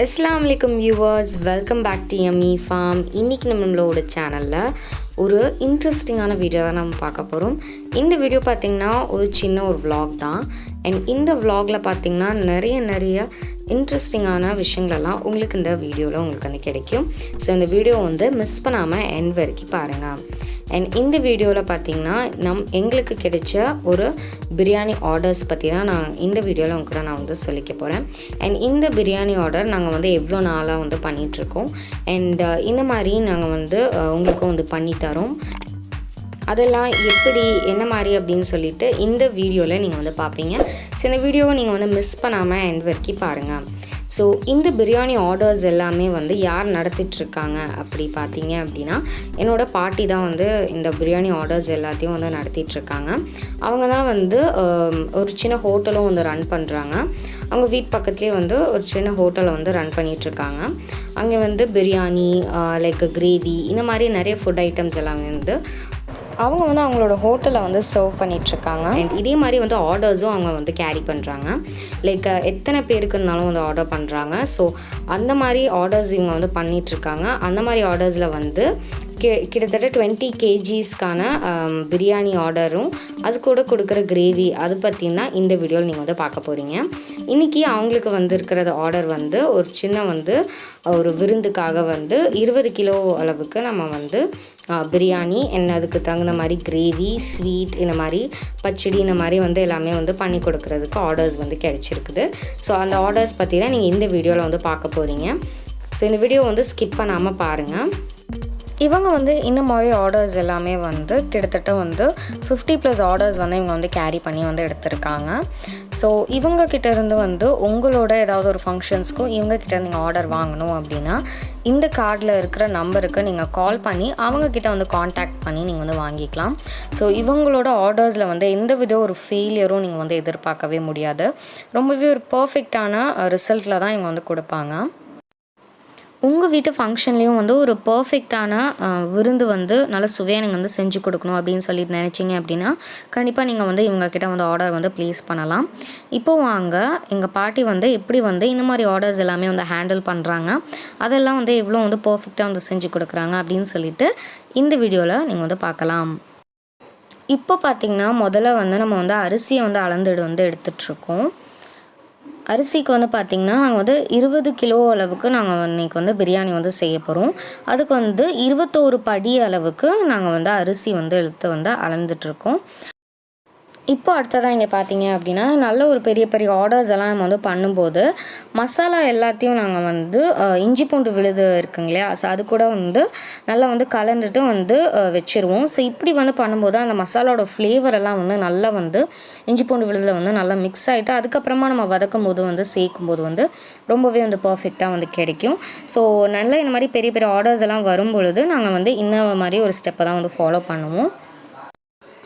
Assalamualaikum viewers, welcome back to Yummy Farm. இன்னைக்கு நம்மளோட சேனல்ல ஒரு இன்ட்ரஸ்டிங்கான வீடியோ தான் நம்ம பார்க்க போறோம். இந்த வீடியோ பாத்தீங்கன்னா ஒரு சின்ன ஒரு vlog தான். And இந்த vlogல பாத்தீங்கன்னா நிறைய இன்ட்ரஸ்டிங்கான விஷயங்கள் எல்லாம் உங்களுக்கு இந்த வீடியோல உங்களுக்கு கிடைக்கும். சோ இந்த வீடியோ மிஸ் பண்ணாம end வரைக்கும் பாருங்க. And இந்த வீடியோல பாத்தீங்கன்னா எங்களுக்கு கிடைச்ச ஒரு பிரியாணி ஆர்டர்ஸ் பத்தி தான் நான் இந்த வீடியோல உங்களுக்கு நான் சொல்லிக்க போறேன். And இந்த பிரியாணி ஆர்டர் நாங்க எவ்வளவு நாளா பண்ணிட்டு இருக்கோம். And இந்த மாதிரி நாங்க உங்களுக்கு பண்ணி தரோம். அதெல்லாம் எப்படி என்ன மாதிரி அப்படினு சொல்லிட்டு இந்த வீடியோல நீங்க பாப்பீங்க. சோ இந்த வீடியோவை நீங்க மிஸ் பண்ணாம end வரைக்கும் பாருங்க. ஸோ இந்த பிரியாணி ஆர்டர்ஸ் எல்லாமே யார் நடத்திட்டு இருக்காங்க அப்படி பார்த்தீங்க அப்படின்னா என்னோட பாட்டி தான் இந்த பிரியாணி ஆர்டர்ஸ் எல்லாத்தையும் நடத்திட்டு இருக்காங்க. அவங்க தான் ஒரு சின்ன ஹோட்டலும் ரன் பண்ணுறாங்க. அவங்க வீட்டு பக்கத்துலேயே ஒரு சின்ன ஹோட்டலை ரன் பண்ணிகிட்ருக்காங்க. அங்கே பிரியாணி லைக் கிரேவி இந்த மாதிரி நிறைய ஃபுட் ஐட்டம்ஸ் எல்லாமே அவங்க அவங்களோட ஹோட்டலில் சர்வ் பண்ணிகிட்ருக்காங்க. அண்ட் இதே மாதிரி ஆர்டர்ஸும் அவங்க கேரி பண்ணுறாங்க. லைக் எத்தனை பேருக்குனாலும் ஆர்டர் பண்ணுறாங்க. ஸோ அந்த மாதிரி ஆர்டர்ஸ் இவங்க பண்ணிகிட்ருக்காங்க. அந்த மாதிரி ஆர்டர்ஸில் கிட்டத்தட்ட 20 kgsக்கான பிரியாணி ஆர்டரும் அது கூட கொடுக்குற கிரேவி அது பற்றினா இந்த வீடியோவில் நீங்கள் பார்க்க போகிறீங்க. இன்றைக்கி அவங்களுக்கு இருக்கிறது ஆர்டர் ஒரு சின்ன ஒரு விருந்துக்காக 20 கிலோ அளவுக்கு நம்ம பிரியாணி என்ன அதுக்கு தகுந்த மாதிரி கிரேவி ஸ்வீட் இந்த மாதிரி பச்சடி இந்த மாதிரி எல்லாமே பண்ணி கொடுக்கறதுக்கு ஆர்டர்ஸ் கிடைச்சிருக்குது. ஸோ அந்த ஆர்டர்ஸ் பற்றி தான் நீங்கள் இந்த வீடியோவில் பார்க்க போகிறீங்க. ஸோ இந்த வீடியோ ஸ்கிப் பண்ணாமல் பாருங்கள். இவங்க இந்த மாதிரி ஆர்டர்ஸ் எல்லாமே கிட்டத்தட்ட 50+ ஆர்டர்ஸ் இவங்க கேரி பண்ணி எடுத்திருக்காங்க. ஸோ இவங்கக்கிட்ட இருந்து உங்களோட ஏதாவது ஒரு ஃபங்க்ஷன்ஸ்க்கும் இவங்கக்கிட்ட நீங்கள் ஆர்டர் வாங்கணும் அப்படின்னா இந்த கார்டில் இருக்கிற நம்பருக்கு நீங்கள் கால் பண்ணி அவங்கக்கிட்ட காண்டாக்ட் பண்ணி நீங்கள் வாங்கிக்கலாம். ஸோ இவங்களோட ஆர்டர்ஸில் எந்த வித ஒரு ஃபெயிலியரும் நீங்கள் எதிர்பார்க்கவே முடியாது. ரொம்பவே ஒரு பர்ஃபெக்டான ரிசல்ட்டில் தான் இவங்க கொடுப்பாங்க. உங்கள் வீட்டு ஃபங்க்ஷன்லேயும் ஒரு பர்ஃபெக்டான விருந்து நல்ல சுவையாக நீங்கள் செஞ்சு கொடுக்கணும் அப்படின்னு சொல்லிட்டு நினச்சிங்க அப்படின்னா கண்டிப்பாக நீங்கள் இவங்கக்கிட்ட ஆர்டர் ப்ளேஸ் பண்ணலாம். இப்போ வாங்க எங்கள் பாட்டி எப்படி இந்த மாதிரி ஆர்டர்ஸ் எல்லாமே ஹேண்டில் பண்ணுறாங்க, அதெல்லாம் எவ்வளோ பர்ஃபெக்டாக செஞ்சு கொடுக்குறாங்க அப்படின்னு சொல்லிட்டு இந்த வீடியோவில் நீங்கள் பார்க்கலாம். இப்போ பார்த்திங்கன்னா முதல்ல நம்ம அரிசியை அளந்துடு எடுத்துகிட்ருக்கோம். அரிசிக்கு பார்த்திங்கன்னா நாங்கள் 20 கிலோ அளவுக்கு நாங்கள் இன்றைக்கி பிரியாணி செய்ய போகிறோம். அதுக்கு 21 படி அளவுக்கு நாங்கள் அரிசி எடுத்து அளந்துட்டுருக்கோம். இப்போ அடுத்ததாக இங்கே பார்த்தீங்க அப்படின்னா நல்ல ஒரு பெரிய ஆர்டர்ஸ் எல்லாம் நம்ம பண்ணும்போது மசாலா எல்லாத்தையும் நாங்கள் இஞ்சி பூண்டு விழுது இருக்குங்க இல்லையா, ஸோ அது கூட நல்லா கலந்துட்டு வச்சுருவோம். ஸோ இப்படி பண்ணும்போது அந்த மசாலாவோட ஃப்ளேவர் எல்லாம் நல்லா இஞ்சி பூண்டு விழுதில் நல்லா மிக்ஸ் ஆகிட்டு அதுக்கப்புறமா நம்ம வதக்கும் போது சேர்க்கும்போது ரொம்பவே பர்ஃபெக்டாக கிடைக்கும். ஸோ நல்லா இந்த மாதிரி பெரிய ஆர்டர்ஸ் எல்லாம் வரும்பொழுது நாங்கள் இந்த மாதிரி ஒரு ஸ்டெப்பை தான் ஃபாலோ பண்ணுவோம்.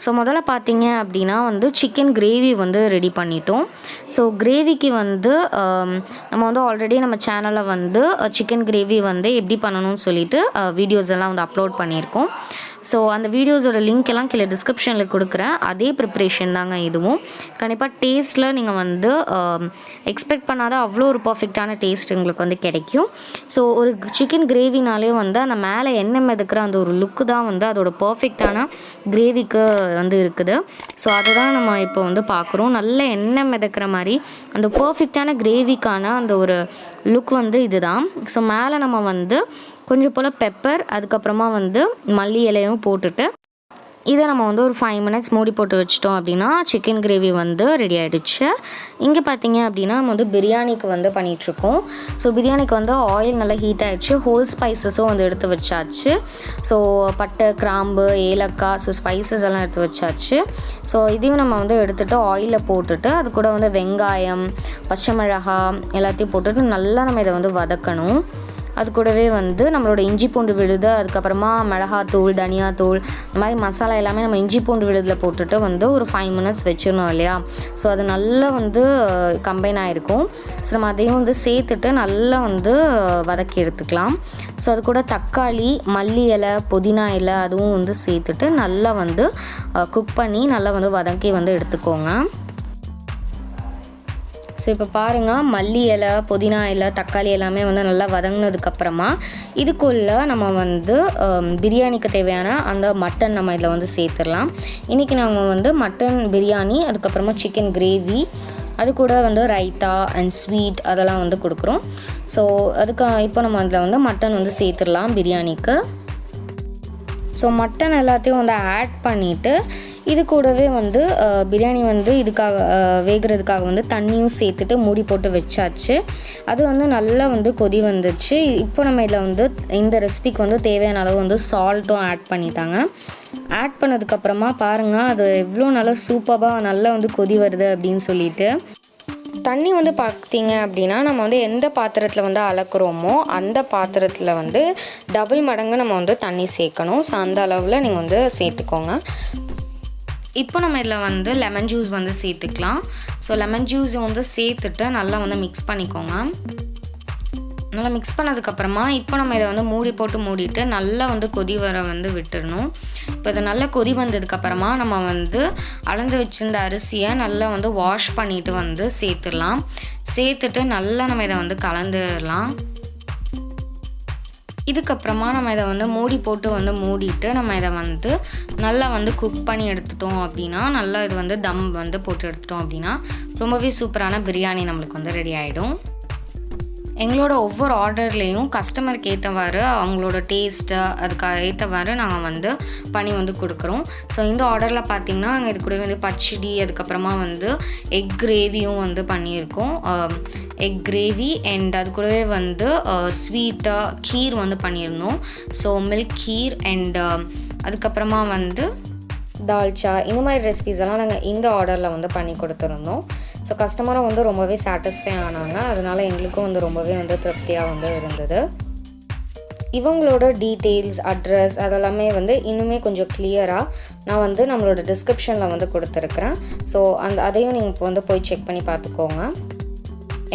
ஸோ முதல்ல பார்த்தீங்க அப்படின்னா சிக்கன் கிரேவி ரெடி பண்ணிட்டோம். ஸோ கிரேவிக்கு நம்ம ஆல்ரெடி நம்ம சேனலில் சிக்கன் கிரேவி எப்படி பண்ணணும்னு சொல்லிட்டு வீடியோஸ் எல்லாம் அப்லோட் பண்ணியிருக்கோம். ஸோ அந்த வீடியோஸோட லிங்க் எல்லாம் கீழே டிஸ்கிரிப்ஷனில் கொடுக்குறேன். அதே ப்ரிப்ரேஷன் தாங்க இதுவும். கண்டிப்பாக டேஸ்ட்டில் நீங்கள் எக்ஸ்பெக்ட் பண்ணாத அவ்வளோ ஒரு பர்ஃபெக்டான டேஸ்ட் உங்களுக்கு கிடைக்கும். ஸோ ஒரு சிக்கன் கிரேவினாலே அந்த மேலே எண்ணெய் மிதக்கிற அந்த ஒரு லுக்கு தான் அதோட பர்ஃபெக்டான கிரேவிக்கு இருக்குது. ஸோ அதை தான் நம்ம இப்போ பார்க்குறோம். நல்ல எண்ணெய் மிதக்கிற மாதிரி அந்த பர்ஃபெக்டான கிரேவிக்கான அந்த ஒரு லுக் இதுதான். ஸோ மேலே நம்ம கொஞ்சம் போல் பெப்பர் அதுக்கப்புறமா மல்லி இலையும் போட்டுட்டு இதை நம்ம ஒரு 5 minutes மூடி போட்டு வச்சிட்டோம் அப்படின்னா சிக்கன் கிரேவி ரெடி ஆகிடுச்சு. இங்கே பார்த்தீங்க அப்படின்னா நம்ம பிரியாணிக்கு பண்ணிகிட்ருக்கோம். ஸோ பிரியாணிக்கு ஆயில் நல்லா ஹீட் ஆகிடுச்சு. ஹோல் ஸ்பைசஸும் எடுத்து வச்சாச்சு. ஸோ பட்டை கிராம்பு ஏலக்காய் ஸோ ஸ்பைசஸ் எல்லாம் எடுத்து வச்சாச்சு. ஸோ இதையும் நம்ம எடுத்துகிட்டு ஆயிலில் போட்டுட்டு அது கூட வெங்காயம் பச்சை மிளகாய் எல்லாத்தையும் போட்டுட்டு நல்லா நம்ம இதை வதக்கணும். அது கூடவே நம்மளோட இஞ்சி பூண்டு விழுது அதுக்கப்புறமா மிளகாத்தூள் தனியாத்தூள் இந்த மாதிரி மசாலா எல்லாமே நம்ம இஞ்சி பூண்டு விழுதில் போட்டுட்டு ஒரு 5 minutes வச்சிடணும் இல்லையா. ஸோ அது நல்லா கம்பைன் ஆகிருக்கும். ஸோ நம்ம அதையும் சேர்த்துட்டு நல்லா வதக்கி எடுத்துக்கலாம். ஸோ அது கூட தக்காளி மல்லி இலை புதினா இலை அதுவும் சேர்த்துட்டு நல்லா குக் பண்ணி நல்லா வதக்கி எடுத்துக்கோங்க. ஸோ இப்போ பாருங்கள், மல்லி இலை, புதினா இலை, தக்காளி எல்லாமே வந்து நல்லா வதங்கினதுக்கப்புறமா இதுக்குள்ளே நம்ம வந்து பிரியாணிக்கு தேவையான அந்த மட்டன் நம்ம இதில் வந்து சேர்த்துடலாம். இன்றைக்கி நாங்கள் வந்து மட்டன் பிரியாணி, அதுக்கப்புறமா சிக்கன் கிரேவி, அது கூட வந்து ரைத்தா அண்ட் ஸ்வீட் அதெல்லாம் வந்து கொடுக்குறோம். ஸோ அதுக்கு இப்போ நம்ம அதில் வந்து மட்டன் வந்து சேர்த்துடலாம் பிரியாணிக்கு. ஸோ மட்டன் எல்லாத்தையும் வந்து ஆட் பண்ணிவிட்டு இது கூடவே வந்து பிரியாணி வந்து இதுக்காக வேகிறதுக்காக வந்து தண்ணியும் சேர்த்துட்டு மூடி போட்டு வச்சாச்சு. அது வந்து நல்லா வந்து கொதி வந்துச்சு. இப்போ நம்ம இதில் வந்து இந்த ரெசிபிக்கு வந்து தேவையான அளவு வந்து சால்ட்டும் ஆட் பண்ணிட்டாங்க. ஆட் பண்ணதுக்கப்புறமா பாருங்கள், அது எவ்வளோ நல்லா சூப்பராக நல்லா வந்து கொதி வருது அப்படின்னு சொல்லிட்டு. தண்ணி வந்து பார்த்தீங்க அப்படின்னா நம்ம வந்து எந்த பாத்திரத்தில் வந்து அளக்குறோமோ அந்த பாத்திரத்தில் வந்து டபுள் மடங்கு நம்ம வந்து தண்ணி சேர்க்கணும். ஸோ அந்த அளவில் நீங்கள் வந்து சேர்த்துக்கோங்க. இப்போ நம்ம இதில் வந்து லெமன் ஜூஸ் வந்து சேர்த்துக்கலாம். ஸோ லெமன் ஜூஸ் வந்து சேர்த்துட்டு நல்லா வந்து மிக்ஸ் பண்ணிக்கோங்க. நல்லா மிக்ஸ் பண்ணதுக்கப்புறமா இப்போ நம்ம இதை வந்து மூடிட்டு நல்லா வந்து கொதி வர வந்து விட்டுடணும். இப்போ இது நல்லா கொதி வந்ததுக்கப்புறமா நம்ம வந்து அளந்து வச்சிருந்த அரிசியை நல்லா வந்து வாஷ் பண்ணிவிட்டு வந்து சேர்த்துடலாம். சேர்த்துட்டு நல்லா நம்ம இதை வந்து கலந்துடலாம். இதுக்கப்புறமா நம்ம இதை வந்து மூடிட்டு நம்ம இதை வந்து நல்லா வந்து குக் பண்ணி எடுத்துட்டோம் அப்படின்னா, நல்லா இது வந்து தம் வந்து போட்டு எடுத்துட்டோம் அப்படின்னா ரொம்பவே சூப்பரான பிரியாணி நம்மளுக்கு வந்து ரெடி ஆகிடும். எங்களோட ஒவ்வொரு ஆர்டர்லேயும் கஸ்டமருக்கு ஏற்றவாறு அவங்களோட டேஸ்ட்டு அதுக்கு ஏற்றவாறு நாங்கள் வந்து பண்ணி வந்து கொடுக்குறோம். ஸோ இந்த ஆர்டரில் பார்த்திங்கன்னா நாங்கள் இது கூட வந்து பச்சடி, அதுக்கப்புறமா வந்து எக் கிரேவியும் வந்து பண்ணியிருக்கோம். எக் கிரேவி அண்ட் அது கூடவே வந்து ஸ்வீட்டாக கீர் வந்து பண்ணியிருந்தோம். ஸோ மில்க் கீர் அண்ட் அதுக்கப்புறமா வந்து தால்ச்சா, இந்த மாதிரி ரெசிபிஸ் எல்லாம் நாங்கள் இந்த ஆர்டரில் வந்து பண்ணி கொடுத்துருந்தோம். ஸோ கஸ்டமரும் வந்து ரொம்பவே சாட்டிஸ்ஃபை ஆனாங்க. அதனால் எங்களுக்கும் வந்து ரொம்பவே வந்து திருப்தியாக வந்து இருந்தது. இவங்களோட டீட்டெயில்ஸ், அட்ரஸ் அதெல்லாமே வந்து இன்னுமே கொஞ்சம் கிளியராக நான் வந்து நம்மளோட டிஸ்கிரிப்ஷனில் வந்து கொடுத்துருக்குறேன். ஸோ அதையும் நீங்கள் இப்போ வந்து போய் செக் பண்ணி பார்த்துக்கோங்க.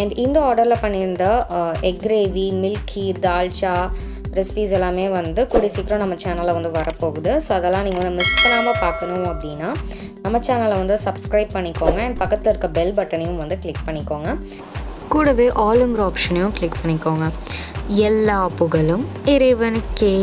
அண்ட் இந்த ஆர்டரில் பண்ணியிருந்த எக் கிரேவி, மில்க் கீர், தால்ச்சா ரெசிபிஸ் எல்லாமே வந்து கூடிய சீக்கிரம் நம்ம சேனலில் வந்து வரப்போகுது. ஸோ அதெல்லாம் நீங்கள் வந்து மிஸ் பண்ணாமல் பார்க்கணும் அப்படின்னா நம்ம சேனலை வந்து சப்ஸ்கிரைப் பண்ணிக்கோங்க. அண்ட் பக்கத்தில் இருக்க பெல் பட்டனையும் வந்து கிளிக் பண்ணிக்கோங்க. கூடவே ஆளுங்கிற ஆப்ஷனையும் கிளிக் பண்ணிக்கோங்க. எல்லா புகழும் இறைவனுக்கே.